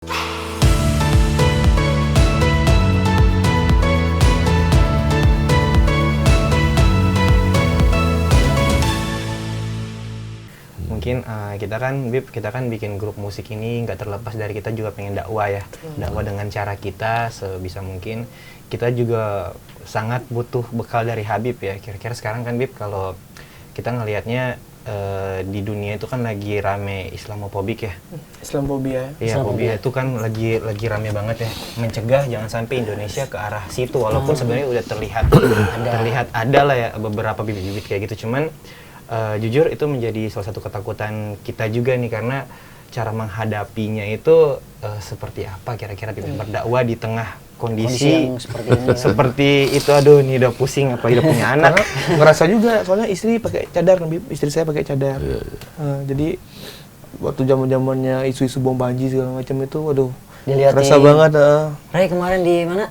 Mungkin kita kan bikin grup musik ini nggak terlepas dari kita juga pengen dakwah ya, dakwah dengan cara kita sebisa mungkin. Kita juga sangat butuh bekal dari Habib ya. Kira-kira sekarang kan Bib, kalau kita ngelihatnya di dunia itu kan lagi rame Islamofobik ya. Islamofobia. Iya, fobia itu kan lagi rame banget ya. Mencegah jangan sampai Indonesia ke arah situ, walaupun sebenarnya udah terlihat ada lah ya beberapa bibit-bibit kayak gitu. Cuman jujur itu menjadi salah satu ketakutan kita juga nih, karena cara menghadapinya itu seperti apa kira-kira berdakwah di tengah kondisi yang seperti ini ya. Seperti itu. Aduh, nih udah pusing apa udah punya anak. Ngerasa juga, soalnya istri pakai cadar, istri saya pakai cadar. Jadi waktu zamannya isu-isu bom Panji segala macam itu, waduh, terasa banget. Ray kemarin di mana?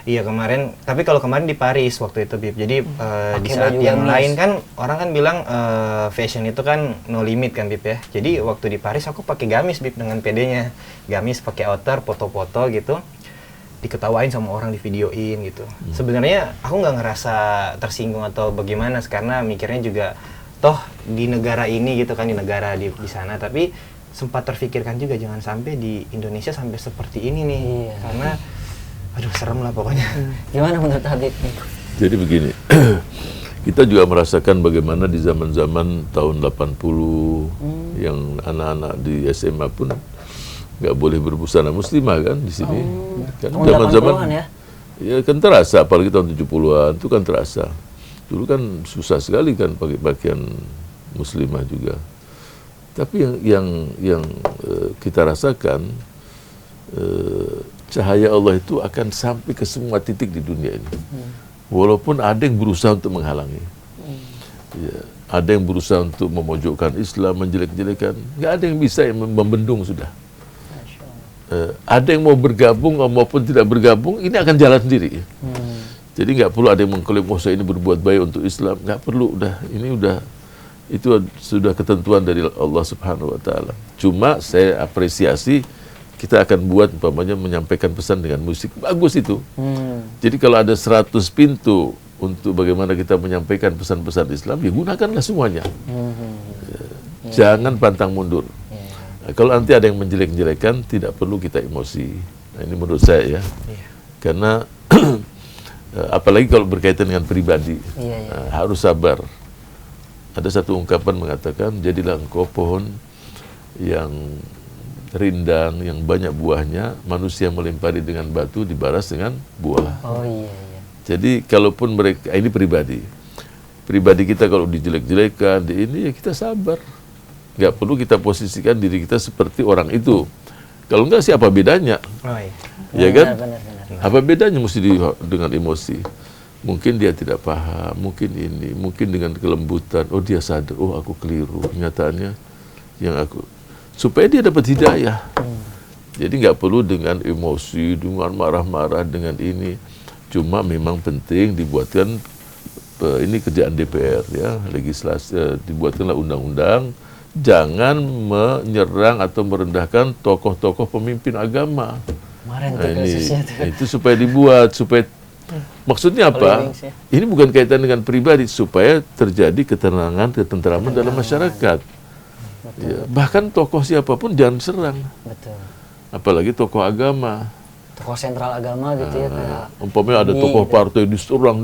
Iya kemarin, tapi kalau kemarin di Paris waktu itu Bib. Jadi di saat yang lain kan orang kan bilang fashion itu kan no limit kan Bib ya. Jadi waktu di Paris aku pakai gamis Bib dengan PD-nya. Gamis pakai outer, foto-foto gitu. Diketawain sama orang, di videoin gitu. Sebenarnya aku nggak ngerasa tersinggung atau bagaimana, karena mikirnya juga toh di negara ini gitu kan, di negara di sana. Tapi sempat terfikirkan juga jangan sampai di Indonesia sampai seperti ini nih. Karena aduh serem lah pokoknya. Gimana menurut Habib? Jadi begini, kita juga merasakan bagaimana di zaman-zaman tahun 80 yang anak-anak di SMA pun nggak boleh berbusana muslimah kan di sini. Kan zaman-zaman ya kan terasa, apalagi tahun 70-an itu kan terasa. Dulu kan susah sekali kan pakai pakaian muslimah juga. Tapi yang kita rasakan, cahaya Allah itu akan sampai ke semua titik di dunia ini. Walaupun ada yang berusaha untuk menghalangi. Ya, ada yang berusaha untuk memojokkan Islam, menjelek-jelekan. Nggak ada yang bisa yang membendung sudah. Ada yang mau bergabung maupun tidak bergabung, ini akan jalan sendiri. Jadi nggak perlu ada yang mengklaim, oh saya ini berbuat baik untuk Islam. Nggak perlu, itu sudah ketentuan dari Allah Subhanahu Wa Taala. Cuma saya apresiasi, kita akan buat umpamanya menyampaikan pesan dengan musik, bagus itu. Jadi kalau ada 100 pintu untuk bagaimana kita menyampaikan pesan-pesan Islam, ya gunakanlah semuanya. Jangan pantang mundur. Nah, kalau nanti ada yang menjelek-jelekan, tidak perlu kita emosi. Nah, ini menurut saya ya. Karena apalagi kalau berkaitan dengan pribadi, harus sabar. Ada satu ungkapan mengatakan, jadilah engkau pohon yang rindang, yang banyak buahnya, manusia melempari dengan batu, dibalas dengan buah. Jadi kalaupun mereka, ini pribadi kita kalau dijelek-jelekan, ini ya kita sabar. Nggak perlu kita posisikan diri kita seperti orang itu. Kalau enggak sih apa bedanya? Ya kan? Benar. Apa bedanya mesti dengan emosi? Mungkin dia tidak paham, mungkin dengan kelembutan, oh dia sadar, oh aku keliru, kenyataannya yang aku, supaya dia dapat hidayah. Jadi nggak perlu dengan emosi, dengan marah-marah, dengan ini. Cuma memang penting dibuatkan ini kerjaan DPR ya, legislasi, dibuatkanlah undang-undang. Jangan menyerang atau merendahkan tokoh-tokoh pemimpin agama. Itu supaya dibuat, supaya maksudnya apa? Ini bukan kaitan dengan pribadi, supaya terjadi ketenangan, ketentraman dalam masyarakat. Ya, bahkan tokoh siapapun jangan serang. Apalagi tokoh agama. Tokoh sentral agama gitu ya. Umpamanya ada tokoh partai diserang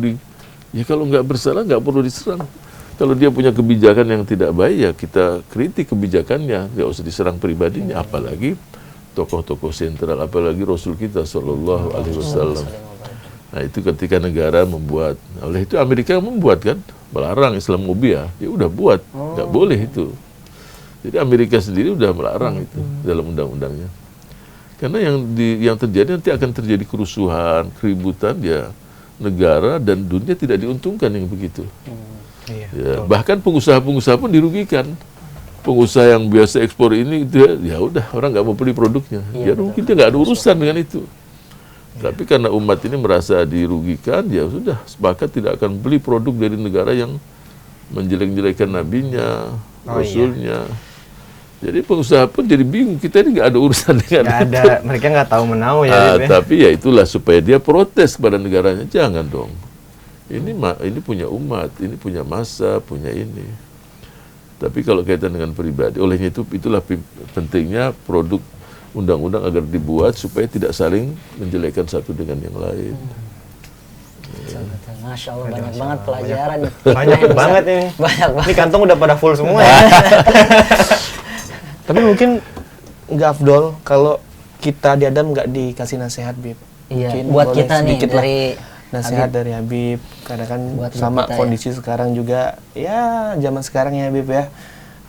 ya kalau nggak bersalah nggak perlu diserang. Kalau dia punya kebijakan yang tidak baik, ya kita kritik kebijakannya, nggak usah diserang pribadinya. Apalagi tokoh-tokoh sentral, apalagi Rasul kita Shallallahu Alaihi Wasallam. Nah itu ketika negara membuat, oleh itu Amerika membuat kan, melarang Islamophobia, ya udah buat, nggak boleh itu. Jadi Amerika sendiri udah melarang itu dalam undang-undangnya. Karena yang terjadi nanti akan terjadi kerusuhan, keributan, ya negara dan dunia tidak diuntungkan yang begitu. Ya, bahkan pengusaha-pengusaha pun dirugikan. Pengusaha yang biasa ekspor ini, ya udah orang nggak mau beli produknya. Ya mungkin dia nggak ada urusan dengan itu. Tapi karena umat ini merasa dirugikan, ya sudah sepakat tidak akan beli produk dari negara yang menjelek-jelekan nabinya, rasulnya. Jadi pengusaha pun jadi bingung, kita ini nggak ada urusan dengan Nggak itu. ada, mereka nggak tahu menau ya. Bib, ya. Tapi ya itulah supaya dia protes kepada negaranya, jangan dong. Ini punya umat, ini punya masa, punya ini. Tapi kalau kaitan dengan pribadi, olehnya itulah pentingnya produk undang-undang agar dibuat supaya tidak saling menjelekkan satu dengan yang lain. Masya Allah, banyak banget pelajaran. Banyak banget ini. Banyak banget. Ini kantong udah pada full semua ya. Tapi mungkin nggak afdol kalau kita di Adam nggak dikasih nasihat, Bib. Iya, Mungkin buat boleh kita nih sedikit lah dari nasihat Habib. dari Habib, karena kan Buat sama kita, kondisi sekarang juga, ya zaman sekarang ya Habib ya,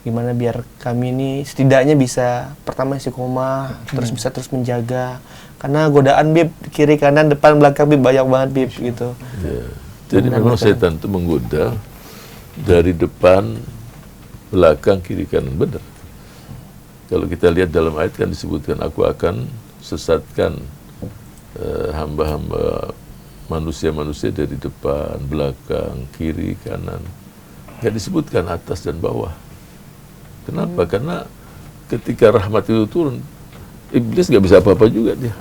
gimana biar kami ini setidaknya bisa pertama istiqomah, terus bisa terus menjaga, karena godaan Bib kiri kanan depan belakang Bib banyak banget Bib gitu. Ya. Jadi memang setan itu menggoda dari depan, belakang, kiri kanan, benar. Kalau kita lihat dalam ayat kan disebutkan, aku akan sesatkan hamba-hamba manusia-manusia dari depan, belakang, kiri, kanan. Nggak disebutkan atas dan bawah. Kenapa? Karena ketika rahmat itu turun, iblis nggak bisa apa-apa juga dia.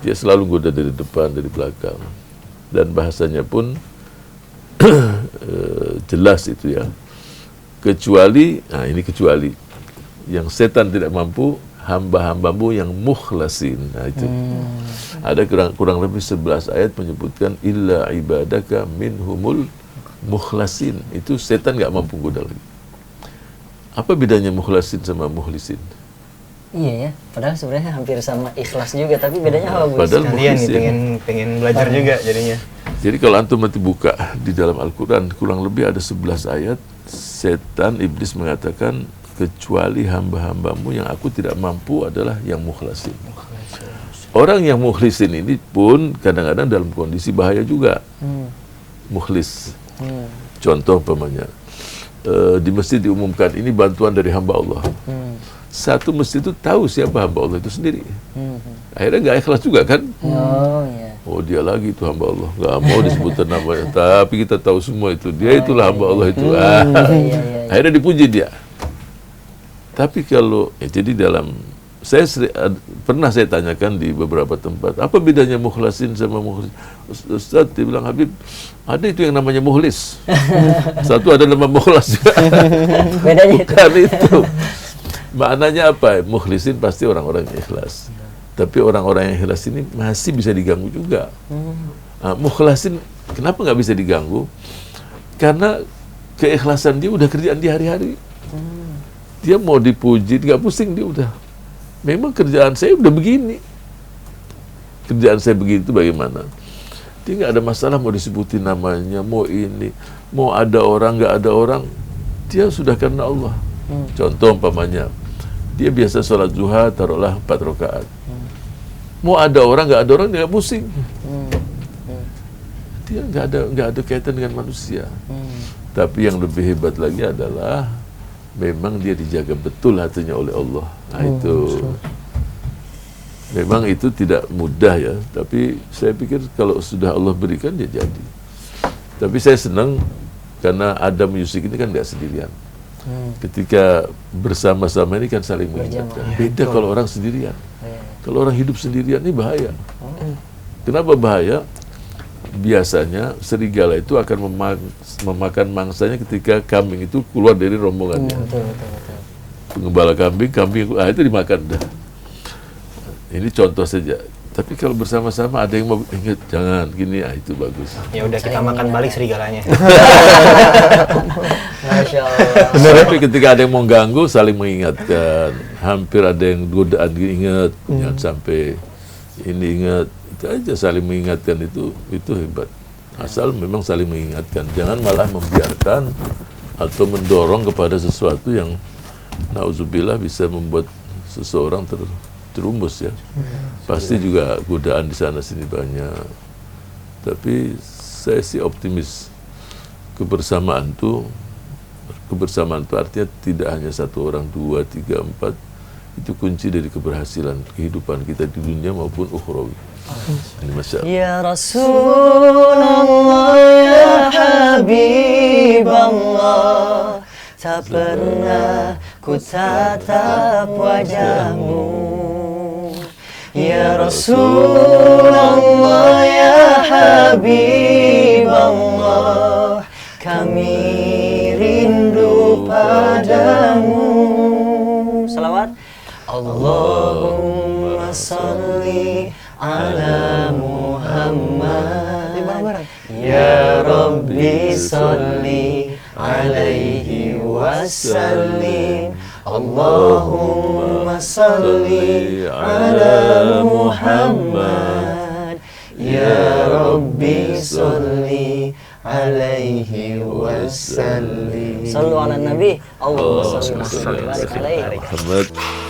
Dia selalu goda dari depan, dari belakang. Dan bahasanya pun jelas itu ya. Kecuali, nah ini kecuali, yang setan tidak mampu, hamba-hambamu yang mukhlasin. Nah itu. Ada kurang lebih 11 ayat menyebutkan illa ibadaka minhumul mukhlasin. Itu setan nggak mampu goda lagi. Apa bedanya mukhlasin sama muhlisin? Iya ya, padahal sebenarnya hampir sama ikhlas juga, tapi bedanya apa, Bu? Padahal Kalian nih muhlisin. pengen belajar juga jadinya. Jadi kalau antum nanti buka di dalam Al-Quran, kurang lebih ada 11 ayat, setan, iblis mengatakan, kecuali hamba-hambamu yang aku tidak mampu adalah yang mukhlasin. Orang yang mukhlisin ini pun kadang-kadang dalam kondisi bahaya juga. Mukhlis. Contoh umpamanya, di masjid diumumkan, ini bantuan dari hamba Allah. Satu masjid itu tahu siapa hamba Allah itu sendiri. Akhirnya nggak ikhlas juga kan? Oh iya. Oh dia lagi itu hamba Allah, nggak mau disebutkan namanya, tapi kita tahu semua itu, dia itulah hamba Allah itu. Iya. Akhirnya dipuji dia. Tapi kalau, jadi dalam, pernah saya tanyakan di beberapa tempat, apa bedanya mukhlasin sama mukhlis? Ustaz, dia bilang, Habib, ada itu yang namanya mukhlis. Satu ada nama mukhlas juga. Bedanya itu. Bukan itu. Maknanya apa? Mukhlisin pasti orang-orang yang ikhlas. Tapi orang-orang yang ikhlas ini masih bisa diganggu juga. Nah, mukhlasin kenapa nggak bisa diganggu? Karena keikhlasan dia udah kerjaan di hari-hari. Dia mau dipuji, nggak pusing dia udah. Memang kerjaan saya udah begini. Kerjaan saya begitu bagaimana? Dia nggak ada masalah mau disebutin namanya, mau ini, mau ada orang, nggak ada orang. Dia sudah karena Allah. Contoh umpamanya, dia biasa sholat duha, taruhlah 4 rakaat. Mau ada orang, nggak ada orang, dia nggak pusing. Dia nggak ada kaitan dengan manusia. Tapi yang lebih hebat lagi adalah memang dia dijaga betul hatinya oleh Allah. Nah itu memang itu tidak mudah ya. Tapi saya pikir kalau sudah Allah berikan dia jadi. Tapi saya senang karena Adam Yusik ini kan nggak sendirian. Ketika bersama-sama ini kan saling mengingatkan. Beda kalau orang sendirian. Kalau orang hidup sendirian ini bahaya. Kenapa bahaya? Biasanya serigala itu akan memakan mangsanya ketika kambing itu keluar dari rombongannya. Betul. Pengembala kambing itu dimakan dah. Ini contoh saja. Tapi kalau bersama-sama ada yang mau ingat, jangan gini, itu bagus. Ya udah kita makan balik serigalanya. Masya Allah. Tapi ketika ada yang mau ganggu, saling mengingatkan. Hampir ada yang godaan ingat, jangan sampai ini ingat. Itu aja saling mengingatkan itu hebat. Asal memang saling mengingatkan. Jangan malah membiarkan atau mendorong kepada sesuatu yang nauzubillah bisa membuat seseorang terumus ya. Pasti juga godaan di sana sini banyak. Tapi saya sih optimis. Kebersamaan itu artinya tidak hanya 1 orang, 2, 3, 4. Itu kunci dari keberhasilan kehidupan kita di dunia maupun ukhrawi. Ini Masya Allah. Ya Rasulullah, ya Habib Allah, tak pernah ku tatap wajahmu. Ya Rasulullah, ya Habiballah, kami rindu padamu. Salawat. Allahumma salli ala Muhammad, ya Rabbi salli alaihi wasallim. Allahumma salli ala Muhammad, ya Rabbi salli alaihi wasallim. Sallu ala Nabi. Allahumma salli alaihi wa sallam. Muhammad.